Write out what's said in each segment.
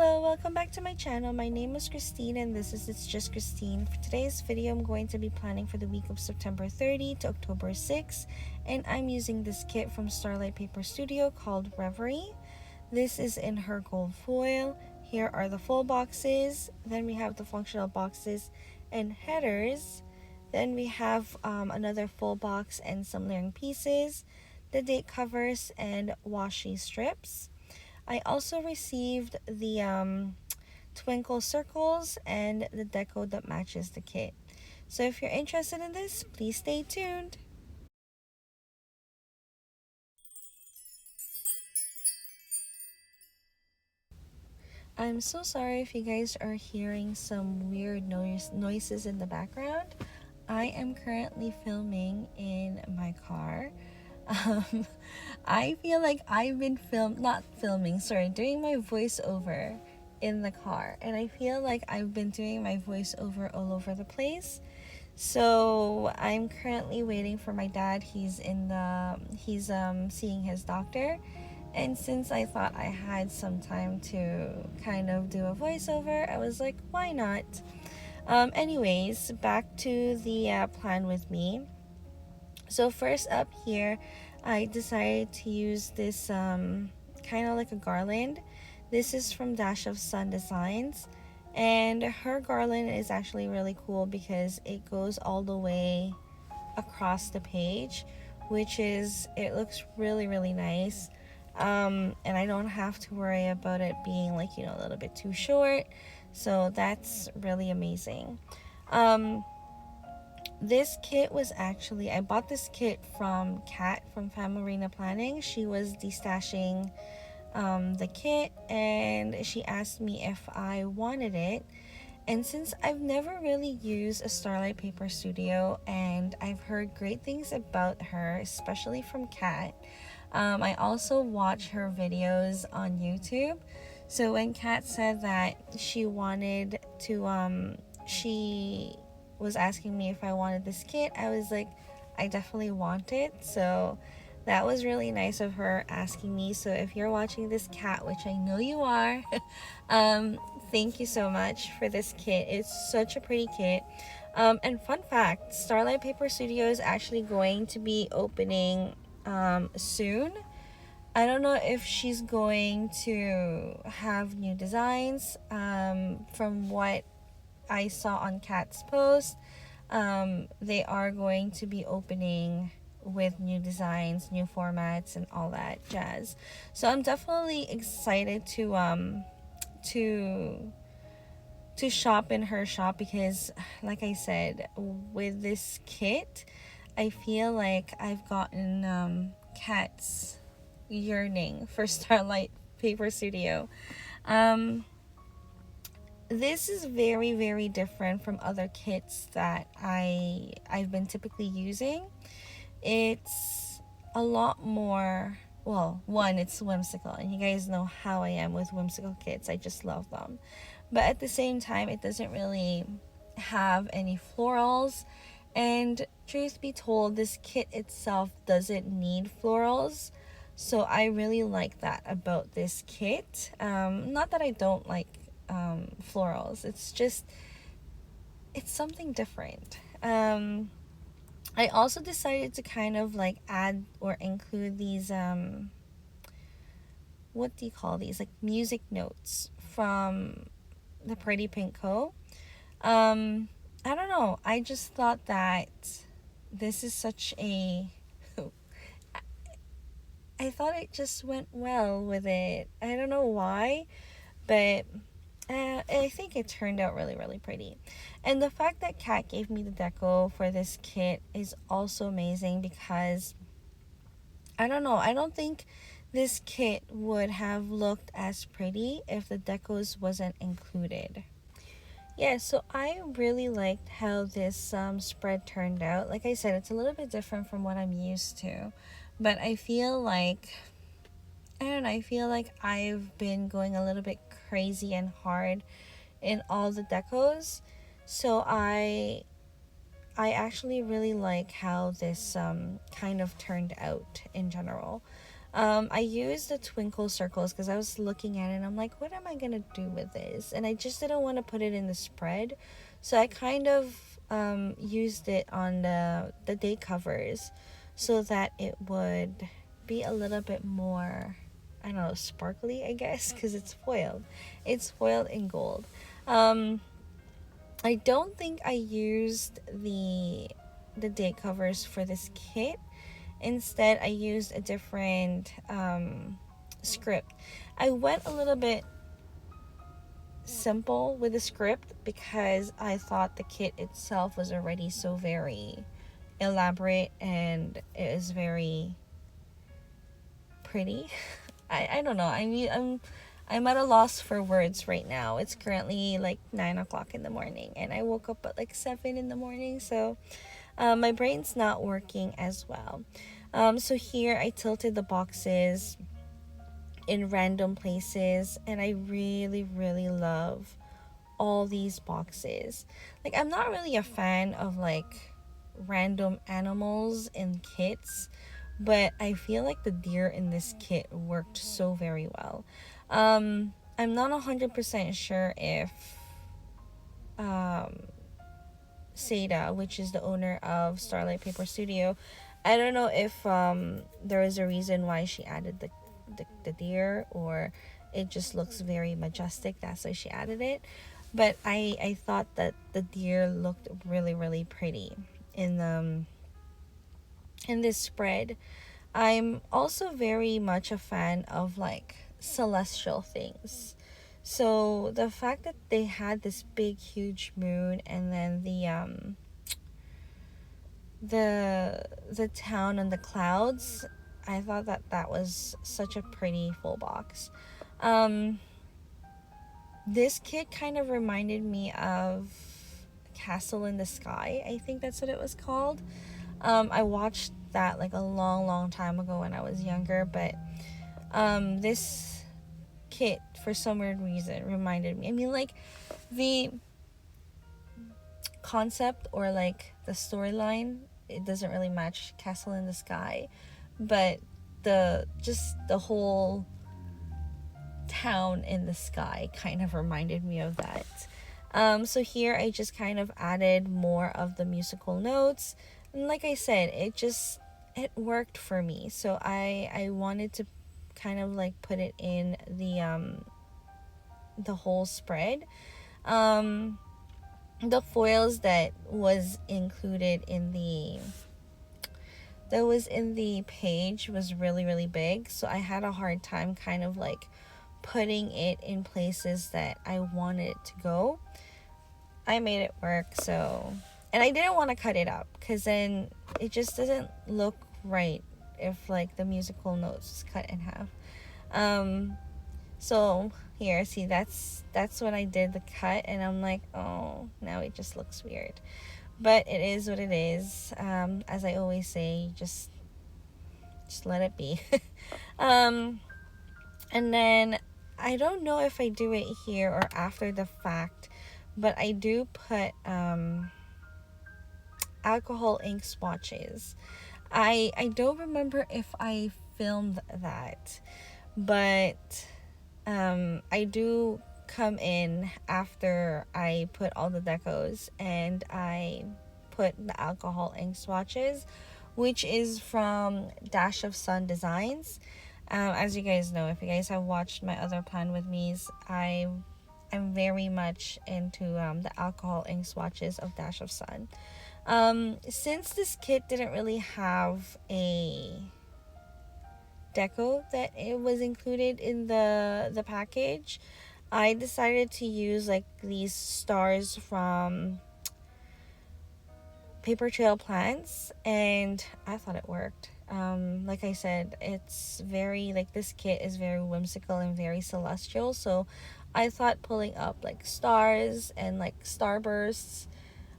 Hello, welcome back to my channel. My name is Christine and this is It's Just Christine. For today's video, I'm going to be planning for the week of September 30 to October 6, and I'm using this kit from Starlight Paper Studio called Reverie. This is in her gold foil. Here are the full boxes. Then we have the functional boxes and headers. Then we have another full box and some layering pieces, the date covers, and washi strips. I also received the twinkle circles and the deco that matches the kit. So if you're interested in this, please stay tuned. I'm so sorry if you guys are hearing some weird noises in the background. I am currently filming in my car. Um, I feel like I've been doing my voiceover in the car, and I feel like I've been doing my voiceover all over the place. So I'm currently waiting for my dad. He's seeing his doctor, and since I thought I had some time to kind of do a voiceover, I was like, why not? Anyways, back to the plan with me. So first up here, I decided to use this kind of like a garland. This is from Dash of Sun Designs, and her garland is actually really cool because it goes all the way across the page, it looks really nice. And I don't have to worry about it being like, a little bit too short, so that's really amazing. This kit was actually, I bought this kit from Kat from Famarina Planning. She was destashing the kit, and she asked me if I wanted it. And since I've never really used a Starlight Paper Studio, and I've heard great things about her, especially from Kat, I also watch her videos on YouTube. So when Kat said that she wanted to, she was asking me if I wanted this kit, I was like, I definitely want it. So that was really nice of her asking me. So if you're watching this, Kat, which I know you are, thank you so much for this kit. It's such a pretty kit. And fun fact, Starlight Paper Studio is actually going to be opening soon. I don't know if she's going to have new designs. From what I saw on Kat's post, they are going to be opening with new designs, new formats, and all that jazz. So I'm definitely excited to shop in her shop because, like I said, with this kit, I feel like I've gotten Kat's yearning for Starlight Paper Studio. This is very different from other kits that I've been typically using. It's a lot more, well, one, it's whimsical, and you guys know how I am with whimsical kits. I just love them. But at the same time, it doesn't really have any florals, and truth be told, this kit itself doesn't need florals. So I really like that about this kit. Not that I don't like florals, it's something different. I also decided to kind of like add or include these what do you call these, like music notes from the Pretty Pink Co. I don't know, I just thought that this is such a I thought it just went well with it. I don't know why, but I think it turned out really pretty. And the fact that Kat gave me the deco for this kit is also amazing because, I don't know, I don't think this kit would have looked as pretty if the decos wasn't included. Yeah, so I really liked how this spread turned out. Like I said, it's a little bit different from what I'm used to, but I feel like, I don't know, I feel like I've been going a little bit crazy and hard in all the decos. So I actually really like how this kind of turned out in general. I used the twinkle circles because I was looking at it and I'm like, what am I gonna do with this? And I just didn't want to put it in the spread, so I kind of used it on the day covers so that it would be a little bit more, I don't know, sparkly, I guess, because it's foiled. It's foiled in gold. Um, I don't think I used the date covers for this kit. Instead, I used a different script. I went a little bit simple with the script because I thought the kit itself was already so very elaborate and it is very pretty. I don't know. I mean, I'm at a loss for words right now. It's currently like 9 o'clock in the morning, and I woke up at like 7 in the morning, so my brain's not working as well. So here I tilted the boxes in random places, and I really, really love all these boxes. Like, I'm not really a fan of like random animals in kits, but I feel like the deer in this kit worked so very well. I'm not 100% sure if um, Seda, which is the owner of Starlight Paper Studio, I don't know if there is a reason why she added the deer, or it just looks very majestic. That's why she added it. But I thought that the deer looked really, really pretty in this spread. I'm also very much a fan of like celestial things. So the fact that they had this big huge moon, and then the town and the clouds, I thought that that was such a pretty full box. Um this kit kind of reminded me of Castle in the Sky. I think that's what it was called. I watched that like a long, long time ago when I was younger, but this kit for some weird reason reminded me. I mean, like the concept or like the storyline, it doesn't really match Castle in the Sky, but the whole town in the sky kind of reminded me of that. So here I just kind of added more of the musical notes, and like I said, it worked for me. So I wanted to kind of like put it in the whole spread. The foils that was in the page was really, really big, so I had a hard time kind of like putting it in places that I wanted it to go. I made it work, so, and I didn't want to cut it up because then it just doesn't look right if like the musical notes is cut in half. So here, see, that's when I did the cut, and I'm like, oh, now it just looks weird. But it is what it is. As I always say, just let it be. um, and then I don't know if I do it here or after the fact, but I do put alcohol ink swatches. I don't remember if I filmed that, but I do come in after I put all the decos, and I put the alcohol ink swatches, which is from Dash of Sun Designs. As you guys know, if you guys have watched my other plan with me's, I'm very much into the alcohol ink swatches of Dash of Sun. Since this kit didn't really have a deco that it was included in the package, I decided to use like these stars from Paper Trail Plants, and I thought it worked. Like I said, it's very, like, this kit is very whimsical and very celestial, so I thought pulling up like stars and like starbursts,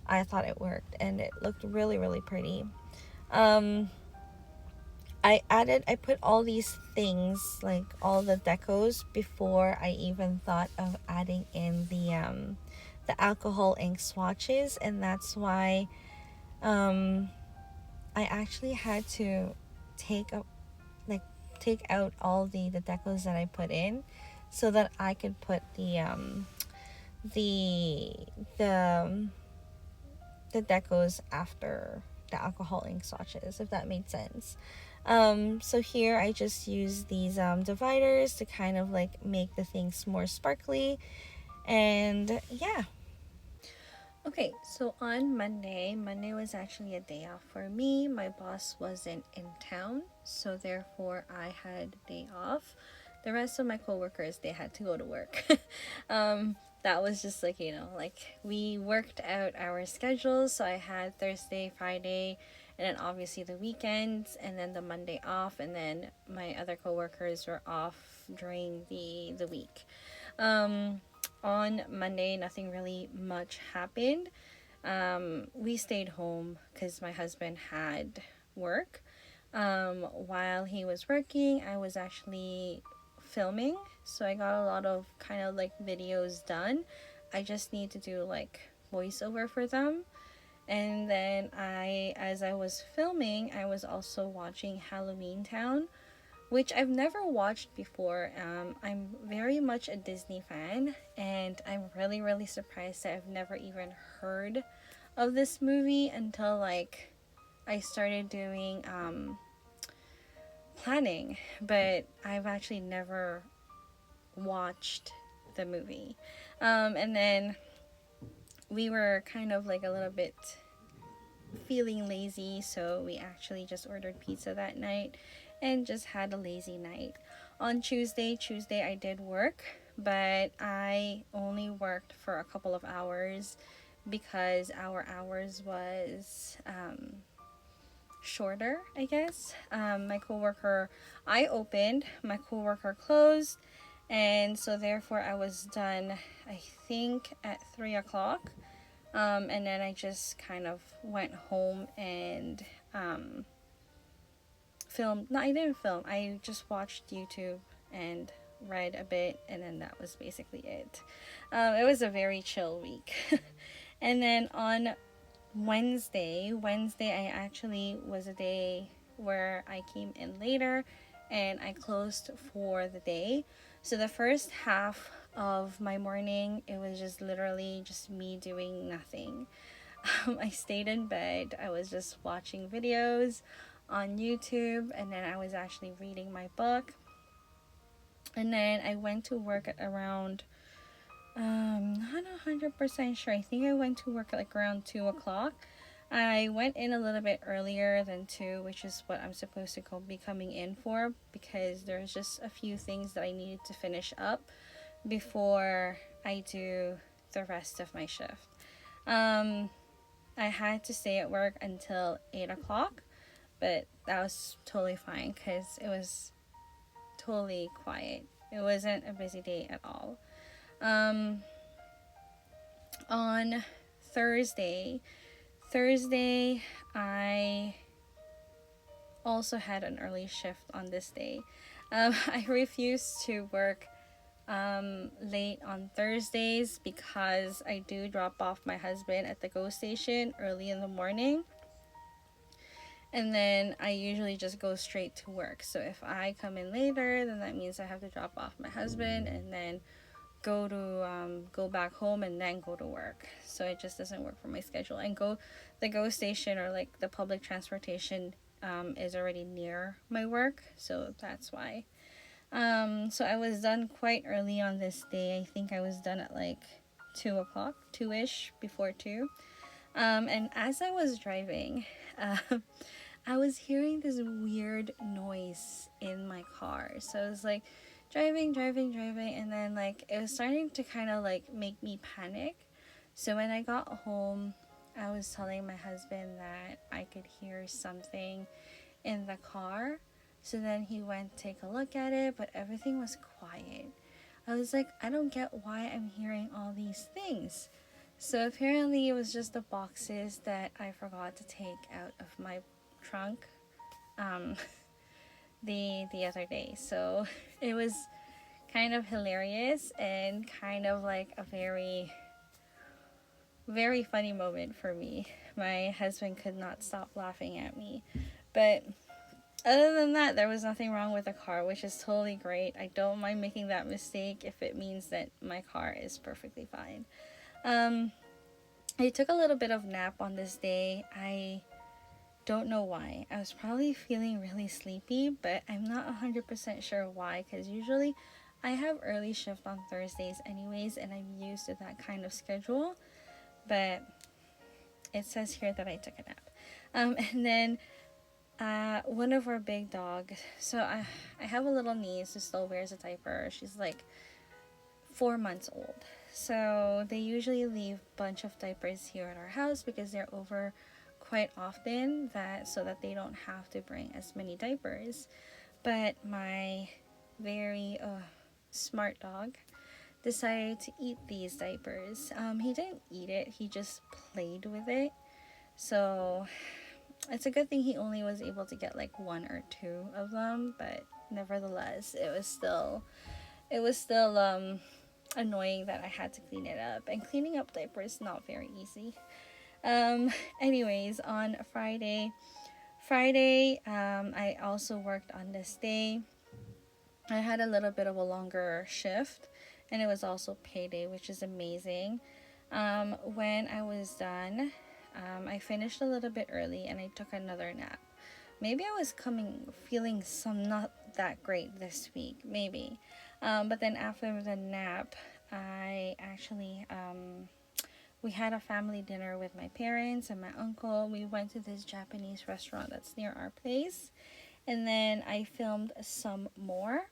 I thought it worked, and it looked really, really pretty. I put all these things, like all the decos, before I even thought of adding in the alcohol ink swatches, and that's why I actually had to take a like take out all the decos that I put in, so that I could put the the the decos after the alcohol ink swatches, if that made sense. So here I just use these dividers to kind of like make the things more sparkly, and yeah. Okay, so on Monday was actually a day off for me. My boss wasn't in town, so therefore I had a day off. The rest of my coworkers, they had to go to work. That was just like, like we worked out our schedules. So I had Thursday, Friday, and then obviously the weekends, and then the Monday off, and then my other coworkers were off during the week. On Monday, nothing really much happened. We stayed home because my husband had work. While he was working, I was actually filming, so I got a lot of kind of like videos done. I just need to do like voiceover for them. And then as I was filming, I was also watching Halloween Town, which I've never watched before. I'm very much a Disney fan, and I'm really, really surprised that I've never even heard of this movie until like I started doing planning, but I've actually never watched the movie. And then we were kind of like a little bit feeling lazy, so we actually just ordered pizza that night and just had a lazy night. On Tuesday I did work, but I only worked for a couple of hours because our hours was shorter, I guess. I opened, my coworker closed, and so therefore I was done, I think, at 3 o'clock. And then I just kind of went home and filmed. No, I didn't film. I just watched YouTube and read a bit, and then that was basically it. It was a very chill week. And then on Wednesday, I actually was a day where I came in later and I closed for the day. So the first half of my morning, it was just literally just me doing nothing. I stayed in bed. I was just watching videos on YouTube, and then I was actually reading my book. And then I went to work at around, not 100% sure. I think I went to work at like around 2 o'clock. I went in a little bit earlier than 2, which is what I'm supposed to be coming in for, because there's just a few things that I needed to finish up before I do the rest of my shift. I had to stay at work until 8 o'clock, but that was totally fine because it was totally quiet. It wasn't a busy day at all. On Thursday, I also had an early shift on this day. I refused to work late on Thursdays because I do drop off my husband at the GO station early in the morning, and then I usually just go straight to work. So if I come in later, then that means I have to drop off my husband and then go back home and then go to work. So it just doesn't work for my schedule. And the GO station, or like the public transportation, is already near my work, so that's why. So I was done quite early on this day. I think I was done at like 2 o'clock, 2-ish, before 2. And as I was driving, I was hearing this weird noise in my car. So I was like driving, and then like it was starting to kind of like make me panic. So when I got home, I was telling my husband that I could hear something in the car. So then he went to take a look at it, but everything was quiet. I was like, I don't get why I'm hearing all these things. So apparently it was just the boxes that I forgot to take out of my trunk the other day. So it was kind of hilarious and kind of like a very, very funny moment for me. My husband could not stop laughing at me. But Other than that, there was nothing wrong with the car, which is totally great. I don't mind making that mistake if it means that my car is perfectly fine. Um, I took a little bit of nap on this day. I don't know why. I was probably feeling really sleepy, but I'm not 100% sure why, because usually I have early shift on Thursdays anyways, and I'm used to that kind of schedule. But it says here that I took a nap. And then one of our big dogs, so I have a little niece who still wears a diaper. She's like 4 months old. So they usually leave a bunch of diapers here at our house because they're over quite often, that so that they don't have to bring as many diapers. But my very smart dog decided to eat these diapers. He didn't eat it, he just played with it. So it's a good thing he only was able to get like one or two of them, but nevertheless, it was still annoying that I had to clean it up. And cleaning up diapers is not very easy. Anyways, on Friday, I also worked on this day. I had a little bit of a longer shift, and it was also payday, which is amazing. When I was done, I finished a little bit early and I took another nap. Maybe I was feeling some not that great this week, maybe. But then after the nap, I actually we had a family dinner with my parents and my uncle. We went to this Japanese restaurant that's near our place, and then I filmed some more.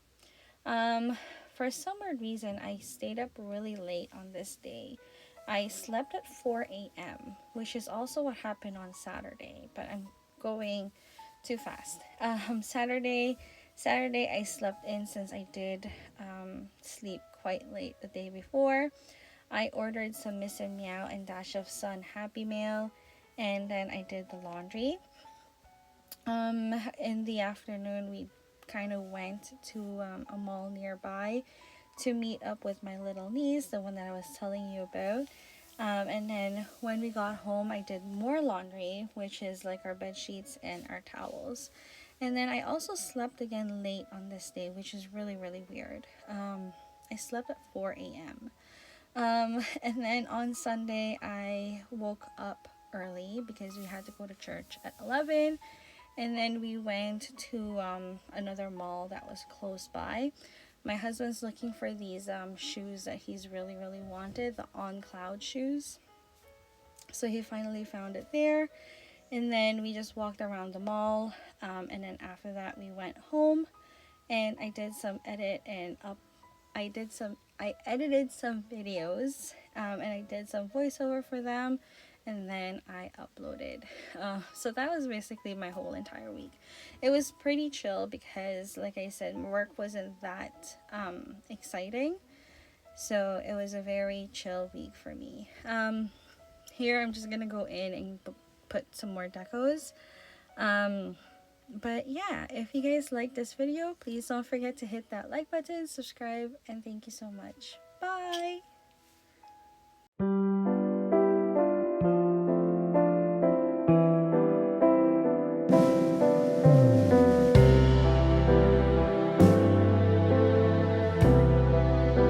Um, for some weird reason, I stayed up really late on this day. I slept at 4 a.m., which is also what happened on Saturday, but I'm going too fast. Saturday, I slept in since I did sleep quite late the day before. I ordered some Miss and Meow and Dash of Sun Happy Meal, and then I did the laundry. In the afternoon, we kind of went to a mall nearby to meet up with my little niece, the one that I was telling you about. And then when we got home, I did more laundry, which is like our bed sheets and our towels. And then I also slept again late on this day, which is really, really weird. I slept at 4 a.m. And then on Sunday, I woke up early because we had to go to church at 11. And then we went to another mall that was close by. My husband's looking for these shoes that he's really, really wanted, the On Cloud shoes. So he finally found it there. And then we just walked around the mall. And then after that, we went home. And I did some edit and up. I edited some videos. And I did some voiceover for them. And then I uploaded. So that was basically my whole entire week. It was pretty chill because, like I said, work wasn't that exciting. So it was a very chill week for me. Here I'm just gonna go in and put some more decos. But yeah, if you guys like this video, please don't forget to hit that like button, subscribe, and thank you so much. Bye!